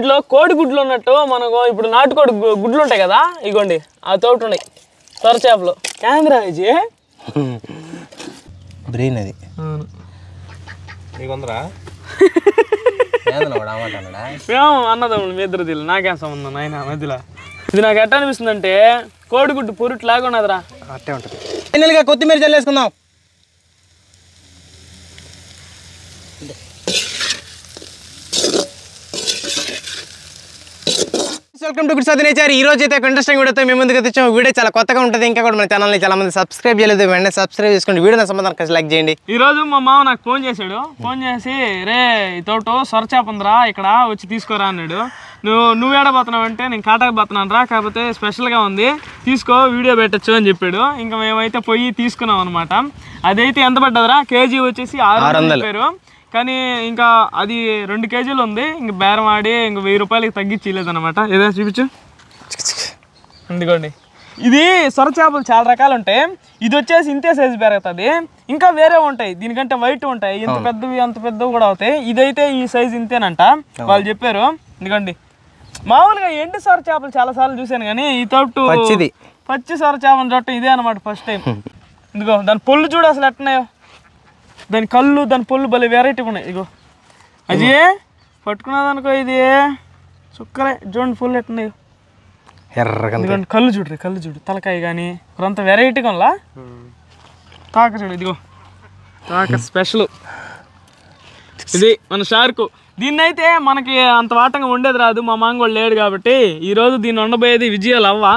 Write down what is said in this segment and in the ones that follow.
దీంట్లో కోడి గుడ్లు ఉన్నట్టు మనకు ఇప్పుడు నాటుకోడి గుడ్లు ఉంటాయి కదా, ఇగోండి ఆ తోటి ఉన్నాయి సొర చేపలు. కెమెరా ఇది బ్రెయిన్ అది అన్నదమ్ముడు మీ ఇద్దరు తెలియదు, నాకేం సంబంధం నాయన మధ్యలో. ఇది నాకు ఎట్లా అనిపిస్తుంది అంటే కోడిగుడ్డు పొరుట్ లాగా ఉన్నదిరా. అట్టే ఉంటుంది. ఫైనల్గా కొత్తిమీర చల్లేసుకుందాం. Welcome to good Sadhana nature. ఈ రోజు అయితే ఒక ఇంట్రెస్టింగ్ వీడియోతో మేము ముందుకు తెచ్చాము. వీడియో చాలా కొత్తగా ఉంటుంది. ఇంకా కూడా మన ఛానల్ని చాలా మంది సబ్స్క్రైబ్ చేయలేదు, వెంటనే సబ్స్క్రైబ్ చేసుకోండి. వీడియో సంబంధం కలిసి లైక్ చేయండి. ఈ రోజు మా మామ నాకు ఫోన్ చేశాడు. ఫోన్ చేసి రే తోట సొరచేప ఉందిరా ఇక్కడ వచ్చి తీసుకోరా అన్నాడు. నువ్వు ఏడబోతున్నావు అంటే నేను కాటాకి పోతున్నాను రా, కాకపోతే స్పెషల్గా ఉంది తీసుకో వీడియో పెట్టచ్చు అని చెప్పాడు. ఇంకా మేమైతే పోయి తీసుకున్నాం అనమాట. అదైతే ఎంత పడ్డదిరా? కేజీ వచ్చేసి 600 చెప్పారు. కానీ ఇంకా అది 2 కేజీలు ఉంది. ఇంక బేరం ఆడి ఇంక 1000 రూపాయలకి తగ్గించి లేదనమాట. ఏదైనా చూపించు. ఎందుకోండి ఇది సొర చేపలు చాలా రకాలు ఉంటాయి. ఇది వచ్చేసి ఇంతే సైజు పెరుగుతుంది. ఇంకా వేరే ఉంటాయి దీనికంటే వైట్ ఉంటాయి, ఎంత పెద్దవి అంత పెద్దవి కూడా అవుతాయి. ఇదైతే ఈ సైజు ఇంతేనంట వాళ్ళు చెప్పారు. ఎందుకండి మామూలుగా ఎండు సొర చేపలు చాలా సార్లు చూశాను, కానీ ఈ తోటు పచ్చి సొర చేపలు చూడటం ఇదే అనమాట ఫస్ట్ టైం. ఎందుకో దాని పొల్లు చూడు అసలు ఎట్టున్నాయో, దాని కళ్ళు దాని పొల్లు భలే వెరైటీ ఉన్నాయి. ఇగో అది పట్టుకున్నది అనుకో, ఇది చుక్కరే చూడండి ఫుల్ ఎట్టున్నాయో ఎర్రగా. కళ్ళు చూడ్రి, కళ్ళు చూడు, తలకాయ కానీ అంత వెరైటీగా ఉందా. తాక చూడు, ఇదిగో తాక స్పెషల్. ఇది మన షార్కు. దీన్ని అయితే మనకి అంత వాటంగా ఉండేది రాదు, మా మాంగోళ్ళు లేడు కాబట్టి ఈరోజు దీన్ని వండబోయేది విజయాలు అవ్వ.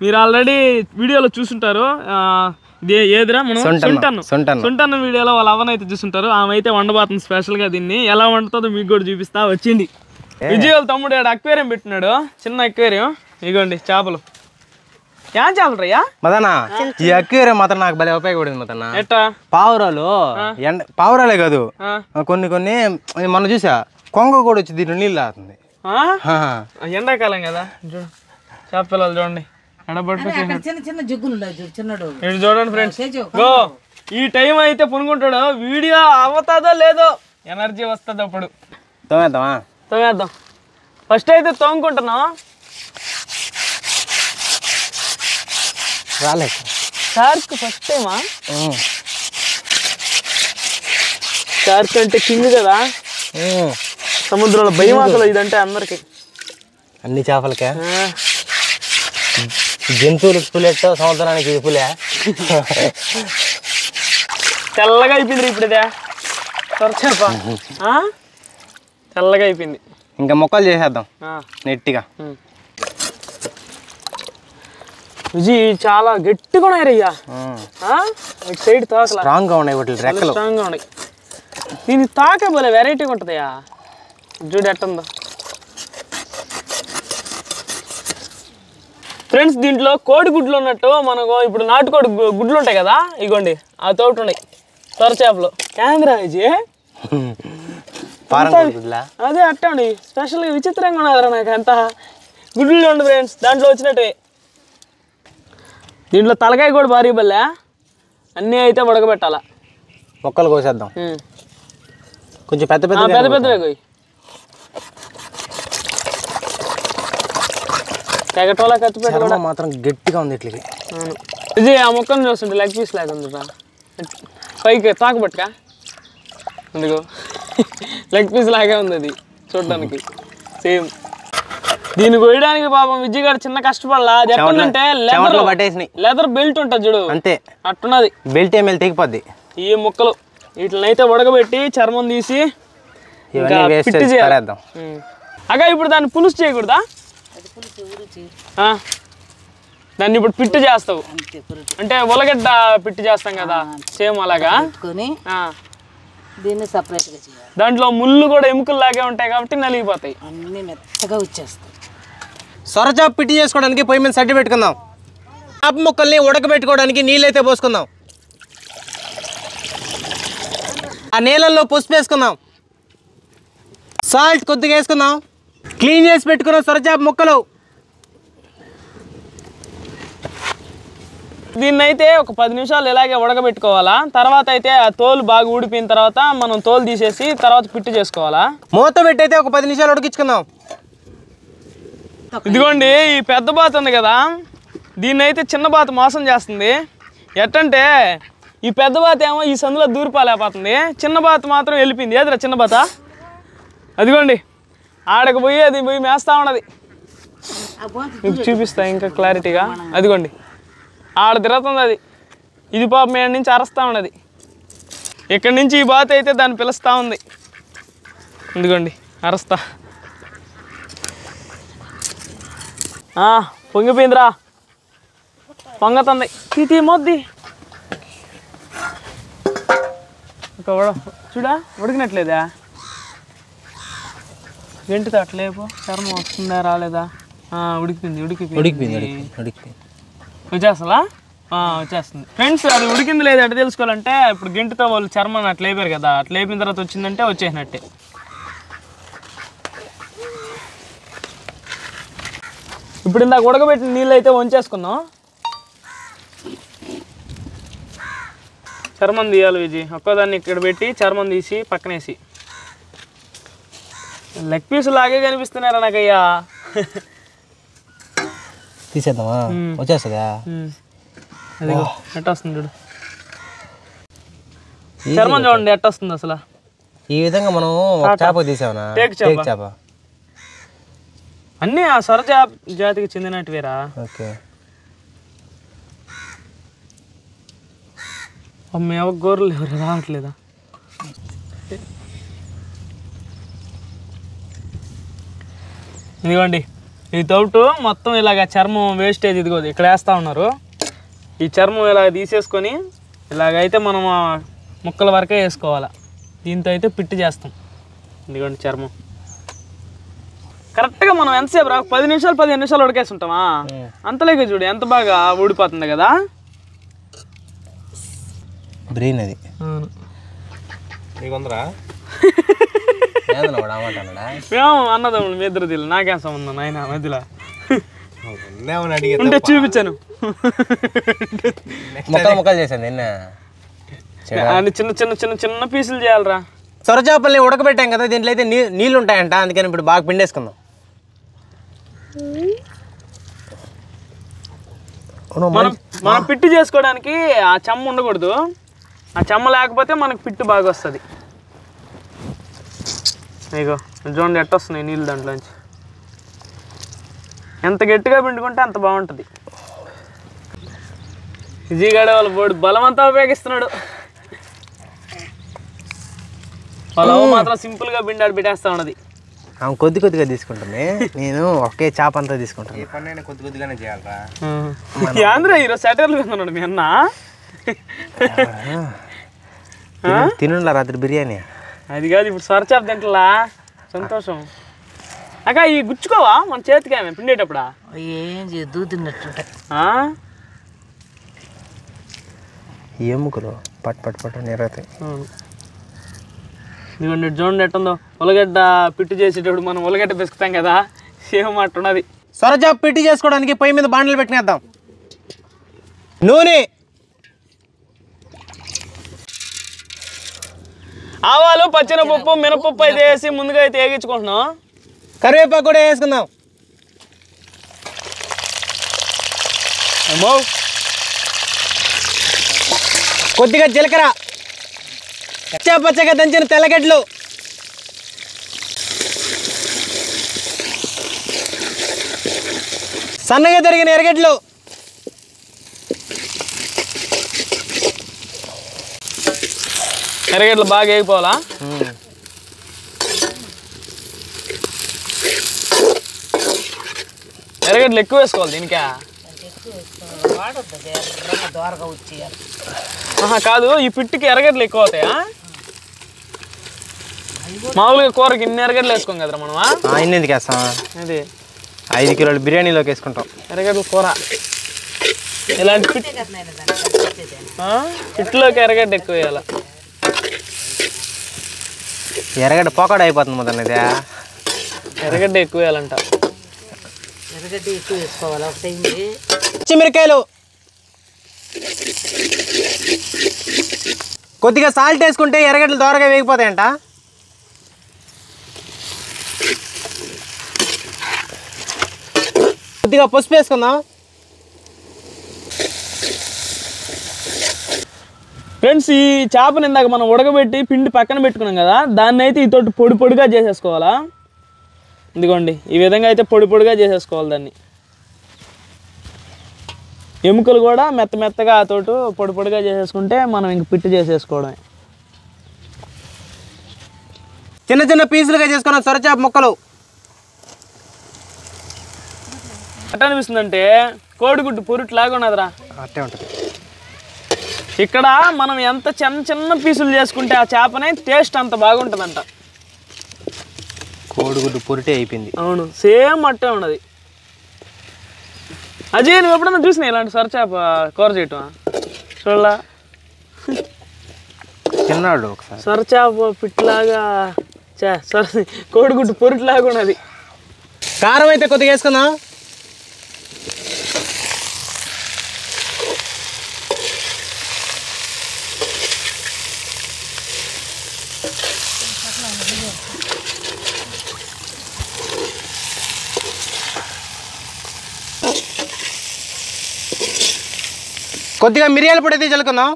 మీరు ఆల్రెడీ వీడియోలో చూసుంటారు. ఇది ఏదిరా మనం సొంటన్న వీడియోలో వాళ్ళ అవ్వనైతే చూసుంటారు. ఆమె అయితే వండబోతుంది స్పెషల్గా. దీన్ని ఎలా వండుతుందో మీకు కూడా చూపిస్తా వచ్చింది. విజయ్ తమ్ముడు అక్వేరియం పెట్టినాడు, చిన్న అక్వేరియం. ఇగోండి చేపలు. ఏం చేపలు రయ్యా మదనా? ఈ అక్వేరియం మాత్రం నాకు భలే ఉపయోగపడింది మదనా. ఎట్టా? పావురాలు పావురాలే కాదు, కొన్ని మనం చూసా కొంగ కూడా వచ్చి దీంట్లో నీళ్ళు తాగుతుంది. ఎండాకాలం కదా చూడు చేప పిల్లలు చూడండి చూడండి ఫ్రెండ్స్. ఈ టైం అయితే పునుకుంటాడు. వీడియో అవుతుందో లేదో, ఎనర్జీ వస్తుంది అప్పుడు. తోమేద్దాం. ఫస్ట్ అయితే తోముకుంటున్నాం. రాలేదు షార్క్ ఫస్ట్ టైమా? షార్క్ అంటే కింగ్ కదా సముద్రంలో, భయం అసలు ఇదంటే అందరికి. అన్ని చేపలకే జంతువులకు పులెట్టో సముద్రానికి పులే. తెల్లగా అయిపోయింది ఇప్పుడు ఇదే సొరచేప, తెల్లగా అయిపోయింది. ఇంకా మొక్కలు చేసేద్దాం నెట్టిగా. విజీ చాలా గట్టిగా ఉన్నాయి రయ్యా. ఇటు సైడ్ తాక స్ట్రాంగ్ గా ఉన్నాయి, వాటి రెక్కలు స్ట్రాంగ్ గా ఉన్నాయి. దీని తాకే పోలే వెరైటీగా ఉంటుందయ్యా. చూడు ఎట్టుందో ఫ్రెండ్స్. దీంట్లో కోడి గుడ్లు ఉన్నట్టు మనకు ఇప్పుడు నాటుకోడి గుడ్లు ఉంటాయి కదా, ఇగోండి ఆ తోటి ఉన్నాయి సొర చేపలు. కెమెరా విజయ్ అదే అట్టే ఉండి స్పెషల్గా విచిత్రంగా ఉన్నదిరా. నాకు అంత గుడ్లు ఉండు ఫ్రెండ్స్ దాంట్లో వచ్చినట్టే. దీంట్లో తలకాయ కూడా భారీ బల్లే, అన్నీ అయితే ఉడకబెట్టాలా. మొక్కలు కోసేద్దాం కొంచెం పెద్ద పెద్దవే కోయి. తెగటోలా కత్తిపెట్టి కూడా మాత్రం గట్టిగా ఉంది ఇట్లకి. ఇది ఆ మొక్కను చూస్తుంటే లెగ్ పీస్ లాగా ఉంది. పైకి తాకబట్టుకా ఎందుకు లెగ్ పీస్ లాగే ఉంది అది చూడడానికి సేమ్. దీన్ని కొయ్యడానికి పాపం విజయ్ గారు చిన్న కష్టపడాలా. అది ఎట్టుందంటే లెదర్ బెల్ట్ ఉంటుంది చూడు, అంతే అట్టున్నది. బెల్ట్ ఏమి తెగిపోద్ది. ఈ ముక్కలు వీటిని అయితే ఉడకబెట్టి చర్మం తీసి పిట్టి చేయాలి. అగా ఇప్పుడు దాన్ని పులుసు చేయకూడదా? దాన్ని ఇప్పుడు పిట్టు చేస్తావు అంటే ఉల్లగడ్డ పిట్టు చేస్తాం కదా సేమ్ అలాగా. దీన్ని సపరేట్ గా చేయాలి. దాంట్లో ముళ్ళు కూడా ఎముకలు లాగే ఉంటాయి కాబట్టి నలిగిపోతాయి, అన్ని మెత్తగా వచ్చేస్తాయి. సొరచాప పిట్టి చేసుకోవడానికి పొయ్యి మీద సడ్డి పెట్టుకుందాం. చేప ముక్కల్ని ఉడకబెట్టుకోవడానికి నీళ్ళు అయితే పోసుకుందాం. ఆ నీళ్ళల్లో పసుపు వేసుకుందాం, సాల్ట్ కొద్దిగా వేసుకుందాం. క్లీన్ చేసి పెట్టుకున్న సొరచాప ముక్కలు. దీన్ని అయితే ఒక 10 నిమిషాలు ఇలాగే ఉడకబెట్టుకోవాలా. తర్వాత అయితే ఆ తోలు బాగా ఊడిపోయిన తర్వాత మనం తోలు తీసేసి తర్వాత పిట్టు చేసుకోవాలా. మూత పెట్టి అయితే ఒక 10 నిమిషాలు ఉడికించుకుందాం. ఇదిగోండి ఈ పెద్ద బాత్ ఉంది కదా, దీన్ని అయితే చిన్న బాత్ మోసం చేస్తుంది. ఎట్టంటే ఈ పెద్ద బాత్ ఏమో ఈ సందులో దూరిపాలేకపోతుంది, చిన్న బాత్ మాత్రం వెళ్ళిపోయింది. ఏదిరా చిన్న బాత? అదిగోండి ఆడకు పోయి అది పోయి మేస్తా ఉన్నది. మీకు చూపిస్తా ఇంకా క్లారిటీగా. అదిగోండి ఆడ తిరుగుతుంది అది. ఇది పాపం మీద నుంచి అరస్తా ఉన్నది. ఇక్కడి నుంచి ఈ బాత్ అయితే దాన్ని పిలుస్తూ ఉంది. ఇదిగోండి అరస్తా. పొంగిపోయిందిరా, పొంగతుంది. తీతి మొద్ది చూడా ఉడికినట్లేదా? గంటితో అట్లేపో, చర్మం వస్తుందా రాలేదా? ఉడికిపోయింది. వచ్చేస్తుందా? వచ్చేస్తుంది ఫ్రెండ్స్. అది ఉడికింది లేదా ఎట్లా తెలుసుకోవాలంటే, ఇప్పుడు గంటితో వాళ్ళు చర్మాన్ని అట్లా లేపారు కదా, అట్లా లేపిన తర్వాత వచ్చిందంటే వచ్చేసినట్టే. ఇప్పుడు ఇందాక ఉడకబెట్టిన నీళ్ళు అయితే వంచేసుకుందాం. చర్మం తీయాలి విజయ్. ఒక్కోదాన్ని ఇక్కడ పెట్టి చర్మం తీసి పక్కనేసి. లెగ్ పీసు లాగే కనిపిస్తున్నారా నాకయ్యా. తీసేద్దామా? వచ్చేస్తుందా? అదిగో ఎట్ట వస్తుంది చూడు, చర్మం చూడండి ఎట్ట వస్తుంది అసలు. ఈ విధంగా మనం చేప తీసామనా? టేక్ చేప అన్నీ ఆ సొర జాతికి చెందినట్టువేరా. ఓకే. అమ్మ గోర్రెలు ఎవరు రావట్లేదా? ఇదిగోండి ఈ తౌటు మొత్తం ఇలాగ చర్మం వేస్టేజ్ ఇదిగోది ఇక్కడ వేస్తూ ఉన్నారు. ఈ చర్మం ఇలా తీసేసుకొని ఇలాగైతే మనం ముక్కల వరకే వేసుకోవాలి. దీంతో అయితే పిట్టి చేస్తాం. ఇదిగోండి చర్మం కరెక్ట్గా మనం ఎంతసేపు రా 10 నిమిషాలు 15 నిమిషాలు ఉడికేసి ఉంటామా, అంతలేక చూడు ఎంత బాగా ఊడిపోతుంది కదా. బ్రెయిన్ అది అన్నదమ్ముడు మీ ఇద్దరు తెలియదు, నాకేం సంబంధం ఆయన మధ్యలో ఉంటే చూపించాను. ముక్కలు చేశాను చిన్న చిన్న చిన్న చిన్న పీసులు చేయాలరా. సొర చేపల్ని ఉడకబెట్టాం కదా, దీంట్లో అయితే నీళ్ళు ఉంటాయంట, అందుకని ఇప్పుడు బాగా పిండేసుకుందాం. మనం పిట్టు చేసుకోవడానికి ఆ చెమ్మ ఉండకూడదు. ఆ చెమ్మ లేకపోతే మనకు పిట్టు బాగా వస్తుంది. ఇగో చూడండి ఎట్ట వస్తున్నాయి నీళ్ళు దాంట్లోంచి. ఎంత గట్టిగా పిండుకుంటే అంత బాగుంటుంది. విజయగాడ వాళ్ళ బోర్డు బలమంతా ఉపయోగిస్తున్నాడు. వాళ్ళ మాత్రం సింపుల్గా పిండాడు పెట్టేస్తా ఉన్నది. కొద్ది కొద్దిగా తీసుకుంటుంది, నేను ఒకే చేప అంతా తీసుకుంటాను. కొద్ది కొద్దిగానే చేయాలరా. ఆంధ్ర ఈరోజు సెటర్లు తిన్నాడు మీ అన్న. తినులా రాత్రి బిర్యానీ. అది కాదు ఇప్పుడు సొరచాప తింటలా సంతోషం. అక్క ఈ గుచ్చుకోవా మన చేతికి ఆమె పిండేటప్పుడా? ఏం దూతిన్నట్టు ఎముకలు పట్ పట్ పట్ నిరతాయి. ఇదిగోండి చూడండి ఎట్టుందో. ఉల్లగడ్డ పిట్టు చేసేటప్పుడు మనం ఉల్లగడ్డ పిసుకుతాం కదా, సేమ్ అట్టున్నది. సొరచాప పిట్టి చేసుకోవడానికి పొయ్యి మీద బాండలు పెట్టినేద్దాం. నూనె, ఆవాలు, పచ్చెనపప్పు, మినపప్పు అయితే వేసి ముందుగా అయితే వేగించుకుంటున్నాం. కరివేపాకు కూడా వేసుకుందాం. కొద్దిగా జీలకర్ర, పచ్చగా దంచిన తెల్లగడ్డలు, సన్నగా తరిగిన ఎర్రగడ్డలు, ఎర్రగడ్డలు బాగా వేగిపోవాలా. ఎర్రగడ్డలు ఎక్కువ వేసుకోవాలి దీనికా? కాదు ఈ పిట్టికి ఎర్రగడ్డలు ఎక్కువ అవుతాయా? మామూలుగా కూరకి ఇన్ని ఎర్రగడ్డలు వేసుకోం కదరా మనం. ఇన్ని ఎందుకు వేస్తాం? అది 5 కిలోలు బిర్యానీలోకి వేసుకుంటాం ఎర్రగడ్డల కూర. ఇలాంటి పిట్లోకి ఎర్రగడ్డ ఎక్కువ వేయాలి. ఎర్రగడ్డ పోకాడ అయిపోతుంది మొదలు. ఇది ఎర్రగడ్డ ఎక్కువ వేయాలంట. ఎర్రగడ్డ ఎక్కువ వేసుకోవాలి. పచ్చిమిరకాయలు, కొద్దిగా సాల్ట్ వేసుకుంటే ఎర్రగడ్డలు దోరగా వేగిపోతాయంట. కొద్దిగా పసుపు వేసుకుందాం. ఫ్రెండ్స్, ఈ చేపని ఇందాక మనం ఉడకబెట్టి పిండి పక్కన పెట్టుకున్నాం కదా, దాన్ని అయితే ఈ తోటి పొడి పొడిగా చేసేసుకోవాలా. ఇదిగోండి, ఈ విధంగా అయితే పొడి పొడిగా చేసేసుకోవాలి దాన్ని. ఎముకలు కూడా మెత్త మెత్తగా ఆ తోటి పొడి పొడిగా చేసేసుకుంటే మనం ఇంక పిట్టు చేసేసుకోవడమే. చిన్న చిన్న పీసులుగా చేసుకున్న సొరచేప ముక్కలు. ఎట్లా అనిపిస్తుందంటే కోడిగుడ్డు పొరుట్లాగా ఉన్నదిరా. అట్టే ఉంటుంది. ఇక్కడ మనం ఎంత చిన్న చిన్న పీసులు చేసుకుంటే ఆ చేపనే టేస్ట్ అంత బాగుంటుందంట. కోడిగుడ్డు పొరిటే అయిపోయింది. అవును, సేమ్ అట్టే ఉన్నది. అజయ్, నువ్వు ఎప్పుడన్నా చూసినా ఇలాంటి సొరచేప కూర చేయటం? చూడలా, తిన్నాడు ఒకసారి. సొరచేప పిట్లాగా కోడిగుడ్డు పొరుట్లాగా ఉన్నది. కారం అయితే కొద్దిగా వేసుకుందాం. కొద్దిగా మిరియాల పొడి అయితే చల్లుకుందాం.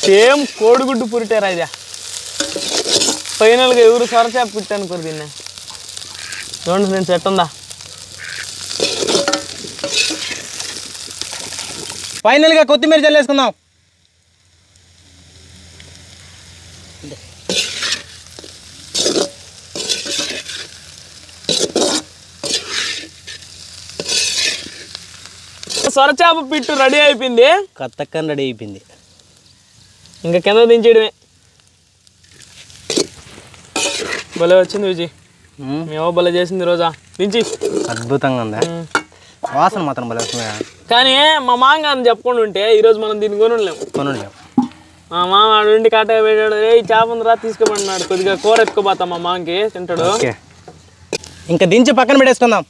సేమ్ కోడిగుడ్డు పురిటారా ఇదా. ఫైనల్గా ఎవరు సొరచేప పుట్టాను కూర తిన్నా. చూడండి నేను సెట్ ఉందా. ఫైనల్గా కొత్తిమీర చల్లేసుకుందాం. సొరచేప పిట్టు రెడీ అయిపోయింది. కత్తక్కని రెడీ అయిపోయింది. ఇంకా కింద దించేయడమే. భలే వచ్చింది విజయ్, మేము భలే చేసింది రోజా. దించి. అద్భుతంగా ఉందా? వాసన మాత్రం భలే వస్తుంది. కానీ మా మామగారిని చెప్పుకుండా ఉంటే ఈరోజు మనం దీన్ని కొనలేము. మా మామ ఆడుండి కాటగా పెట్టాడు, ఏ చేప ఉందిరా తీసుకుపడినాడు. కొద్దిగా కూర ఎత్తుకోపోతాం మా మామకి, తింటాడు. ఇంకా దించి పక్కన పెట్టేసుకుందాం.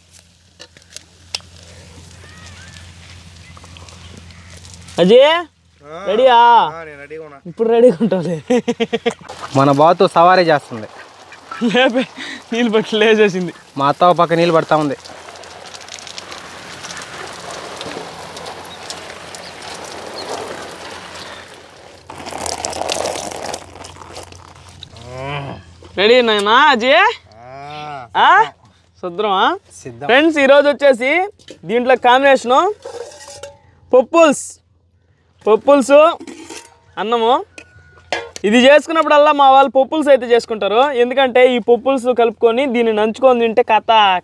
అజయ్ రెడీయా? ఇప్పుడు రెడీగా ఉంటావులే. మన బాతు సవారీ చేస్తుంది. లేపే, నీళ్ళు పట్టి లేచేసింది. మా అత్త పక్క నీళ్ళు పడతా ఉంది. రెడీ నాయనా అజయ్? శుద్రమా? ఫ్రెండ్స్, ఈరోజు వచ్చేసి దీంట్లో కాంబినేషను పప్పుల్స్ అన్నము. ఇది చేసుకున్నప్పుడల్లా మా వాళ్ళు పప్పుల్స్ అయితే చేసుకుంటారు. ఎందుకంటే ఈ పప్పుల్స్ కలుపుకొని దీన్ని నంచుకొని తింటే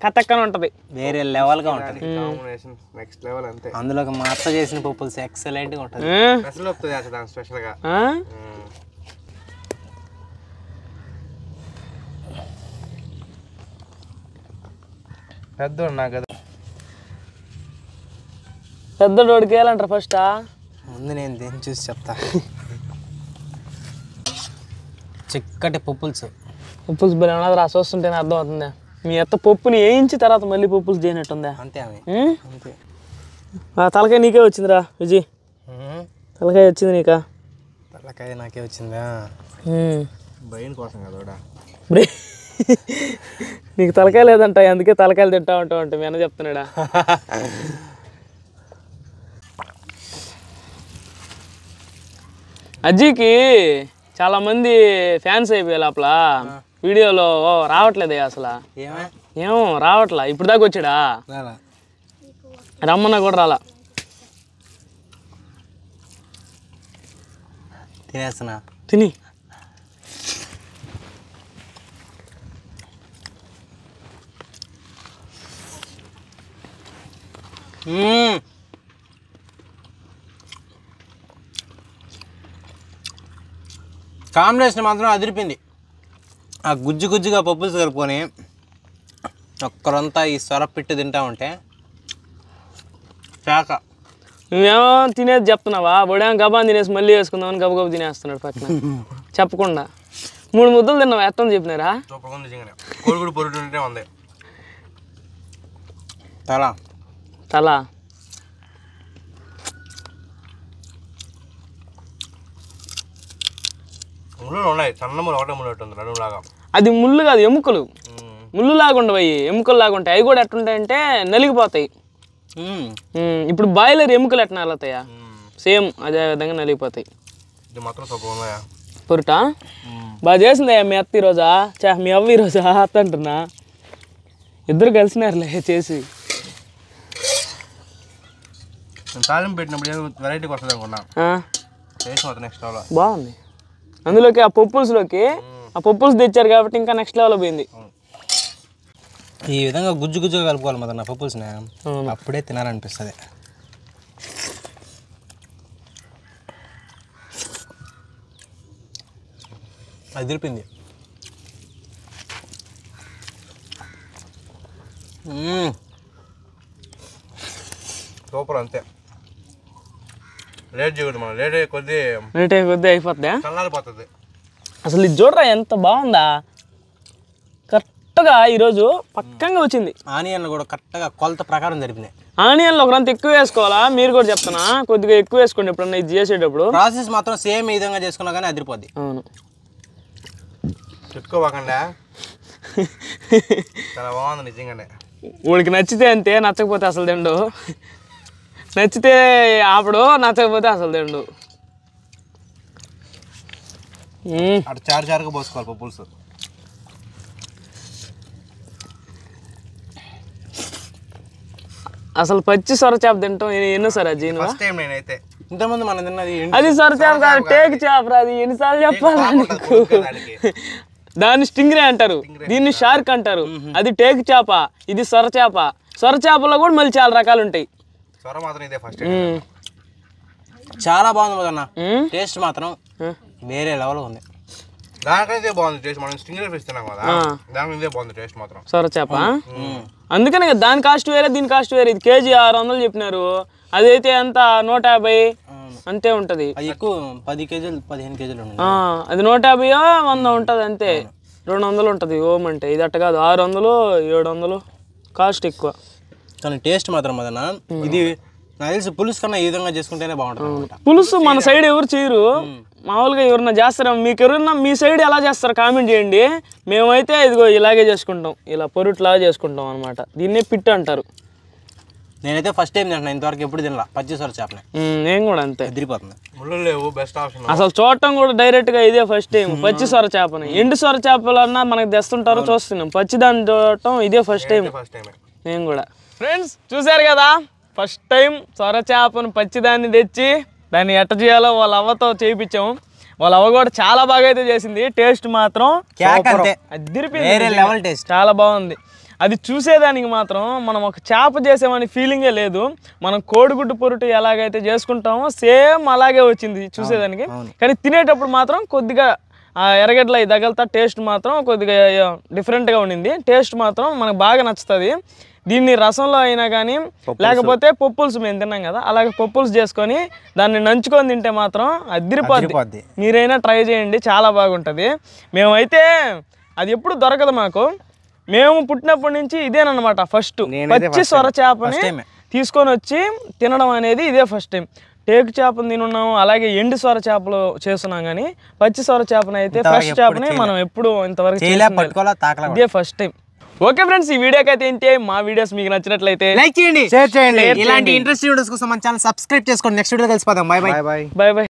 కథక్కన ఉంటుంది. వేరే లెవెల్గా ఉంటుంది. నెక్స్ట్ లెవెల్ అంతే. అందులో మా అత్త చేసిన పప్పుల్స్ ఎక్సలెంట్గా ఉంటుంది. స్పెషల్గా పెద్దోడికి వేయాలంటారు ఫస్ట్. ముందు నేను దేని చూసి చెప్తా. చిక్కటి పప్పుల్స్ భలే ఉన్నది రా. చూస్తుంటేనే అర్థం అవుతుందా? మీ అత్త పప్పుని వేయించి తర్వాత మళ్ళీ పప్పులు చేయనట్టుందా? అంతే అంతే. తలకాయ నీకే వచ్చిందిరా విజయ్. తలకాయ వచ్చింది నీకా? తలకాయ నాకే వచ్చిందా? బ్రెయిన్ కోసం కదా. నీకు తలకాయ లేదంట, అందుకే తలకాయలు తింటా ఉంటావు మీ అన్న చెప్తున్నాడా. అజ్జికి చాలా మంది ఫ్యాన్స్ అయిపోయా లోపల. వీడియోలో రావట్లేదు అసలు. ఏమో రావట్లా. ఇప్పుడు దాకా వచ్చాడా? రమ్మన్నా కూడా రాలా. తినేస్తున్నా. తిని. కాంబినేషన్ మాత్రం అదిరిపోయింది. ఆ గుజ్జుగా పప్పులు కలుపుకొని ఒక్కరంతా ఈ సొరపిట్టు తింటా ఉంటే చాక. నువ్వేమో తినేది చెప్తున్నావా? బొడేమో గబాన్ తినేసి మళ్ళీ వేసుకుందామని గబగబ తినేస్తున్నాడు పక్కన. చెప్పకుండా 3 ముద్దలు తిన్నావా? ఎత్తం చెప్పినారా? కోడిగుడ్డు పొరుటుంటే ఉంది. తల ముళ్ళు ఉన్నాయి, సన్న ముళ్ళు ఒకటే ముళ్ళు ఉంటుంది నడుములాగా. అది ముళ్ళు కాదు, ఎముకలు. ముళ్ళు లాగా ఉండవు, అవి ఎముకలు లాగా ఉంటాయి. అవి కూడా ఎట్లుంటాయంటే నలిగిపోతాయి. ఇప్పుడు బాయిలర్ ఎముకలు ఎట్లా నలుగుతాయా, సేమ్ అదే విధంగా నలిగిపోతాయి. ఇది మాత్రం సూపర్ ఉన్నాయా పొరుట. బాగా చేసిందయ్యా మీ అత్త ఈరోజా, మీ అవ్వ ఈరోజా అత్త అంటున్నా. ఇద్దరు కలిసినారులే చేసి. తాలింపు పెట్టినప్పుడు ఏదో వెరైటీకి వస్తుంది అనుకున్నా, టేస్ట్ మాత్రం నెక్స్ట్ లెవెల్ బాగుంది. అందులోకి ఆ పప్పుల్స్లోకి ఆ పప్పుల్స్ తెచ్చారు కాబట్టి ఇంకా నెక్స్ట్ లెవెల్ పోయింది. ఈ విధంగా గుజ్జు గుజ్జుగా కలుపుకోవాలి మొదలు నా పప్పుల్స్ని, అప్పుడే తినాలనిపిస్తుంది. అది తిరిపింది. సూపర్, అంతే. లేట్ చేయకూడదు మనం, లేట్ అయ్యే కొద్దీ అయిపోతుందా, చల్లారిపోతుంది. అసలు ఇది చూడరా ఎంత బాగుందా, కరెక్ట్గా ఈరోజు పక్కంగా వచ్చింది. ఆనియన్లు కూడా కరెక్ట్గా కొలత ప్రకారం జరిపినాయి. ఆనియన్లు ఒకరంత ఎక్కువ వేసుకోవాలా, మీరు కూడా చెప్తున్నా కొద్దిగా ఎక్కువ వేసుకోండి ఎప్పుడన్నా ఇది చేసేటప్పుడు. ప్రాసెస్ మాత్రం సేమ్ ఈ విధంగా చేసుకున్నా కానీ అదిరిపోద్ది. అవును, చెప్పుకోవాకండా చాలా బాగుంది నిజంగానే. వాడికి నచ్చితే అంతే, నచ్చకపోతే అసలు తిండు. నచ్చితే ఆపడు, నచ్చకపోతే అసలు తిండు. అటు చారు చారుగా పోసుకోవాలి పప్పుల్స్. అసలు పచ్చి సొరచేప తింటాం ఎన్నోసారి అది ఫస్ట్ టైం నేనైతే. ఇంతకుముందు మనం తిన్నది అది సొరచేప కాదు, టేకు చేప. అది ఎన్నిసార్లు చెప్పాలి నీకు. దాన్ని స్టింగ్రే అంటారు, దీన్ని షార్క్ అంటారు. అది టేకు చేప, ఇది సొరచేప. సొరచేపలో కూడా మళ్ళీ చాలా రకాలు ఉంటాయి. సొర మాత్రం ఇదే ఫస్ట్ టైం. చాలా బాగుంది మదన్న, టేస్ట్ మాత్రం వేరే లెవెల్ ఉంది. దానికైతే బాగుంది టేస్ట్. మనం స్టింగ్రే ఫిష్ తిన్నాం కదా, దానికి ఇదే బాగుంది టేస్ట్ మాత్రం. సొరచేప అందుకనే కదా దాని కాస్ట్ వేరే, దీని కాస్ట్ వేరే. ఇది కేజీ 600 చెప్పినారు, అదైతే ఎంత 150 అంతే ఉంటుంది. ఎక్కువ 10 కేజీలు 15 కేజీలు. అది 150 100 ఉంటుంది అంతే, 200 ఉంటుంది ఓం అంటే. ఇది అట్ట కాదు, 600 700 కాస్ట్ ఎక్కువ. కానీ టేస్ట్ మాత్రం అదన్న, ఇది నాకు తెలిసి పులుసు కన్నా ఈ విధంగా చేసుకుంటేనే బాగుంటుంది. పులుసు మన సైడ్ ఎవరు చేయరు, మామూలుగా ఎవరన్నా చేస్తారా? మీకు ఎవరన్నా మీ సైడ్ ఎలా చేస్తారో కామెంట్ చేయండి. మేమైతే ఇదిగో ఇలాగే చేసుకుంటాం, ఇలా పొరుట్లాగా చేసుకుంటాం అనమాట. దీన్నే పిట్టు అంటారు. నేనైతే ఫస్ట్ టైం తింటున్నా, ఇంతవరకు ఎప్పుడు తినలా పచ్చి సొర చేపని. నేను కూడా అంతే. ఎదిరిపోతుంది, ముళ్ళు లేవు, బెస్ట్ ఆప్షన్. అసలు చూడటం కూడా డైరెక్ట్గా ఇదే ఫస్ట్ టైం, పచ్చి సొర చేపని. ఎండు సొర చేపలన్నా మనకు తెస్తుంటారో చూస్తున్నాం, పచ్చి దాన్ని చూడటం ఇదే ఫస్ట్ టైం. నేను కూడా. ఫ్రెండ్స్ చూసారు కదా, ఫస్ట్ టైం సొర చేపను పచ్చిదాన్ని తెచ్చి దాన్ని ఎట్ట చేయాలో వాళ్ళ అవ్వతో చేయించాము. వాళ్ళ అవ్వ కూడా చాలా బాగా అయితే చేసింది. టేస్ట్ మాత్రం అదిరిపోయింది, చాలా బాగుంది. అది చూసేదానికి మాత్రం మనం ఒక చేప చేసామని ఫీలింగే లేదు. మనం కోడిగుడ్డు పొరుటు ఎలాగైతే చేసుకుంటామో సేమ్ అలాగే వచ్చింది చూసేదానికి. కానీ తినేటప్పుడు మాత్రం కొద్దిగా ఎర్రగడ్డలు అవి తగలుతా టేస్ట్ మాత్రం కొద్దిగా డిఫరెంట్గా ఉండింది. టేస్ట్ మాత్రం మనకు బాగా నచ్చుతుంది. దీన్ని రసంలో అయినా కానీ లేకపోతే పప్పుల్స్ మేము తిన్నాం కదా, అలాగే పప్పుల్స్ చేసుకొని దాన్ని నంచుకొని తింటే మాత్రం అదిరిపోద్ది. మీరైనా ట్రై చేయండి, చాలా బాగుంటుంది. మేమైతే అది ఎప్పుడు దొరకదు మాకు, మేము పుట్టినప్పటి నుంచి ఇదేనమాట ఫస్ట్. పచ్చి సొర చేపని తీసుకొని వచ్చి తినడం అనేది ఇదే ఫస్ట్ టైం. టేకు చేపను తినున్నాము, అలాగే ఎండు సొర చేపలు చేస్తున్నాం. కానీ పచ్చి సొర చేపని అయితే ఫ్రెష్ చేపని మనం ఎప్పుడు ఇంతవరకు ఇదే ఫస్ట్ టైం. ఓకే ఫ్రెండ్స్, ఈ వీడియోకి అయితే ఏంటి, మా వీడియోస్ మీకు నచ్చినట్లయితే లైక్ చేయండి, షేర్ చేయండి. ఇలాంటి ఇంట్రెస్టింగ్ వీడియోస్ కోసం మన ఛానల్ సబ్స్క్రైబ్ చేసుకోండి. నెక్స్ట్ వీడియో కలిసిపోదాం. Bye by.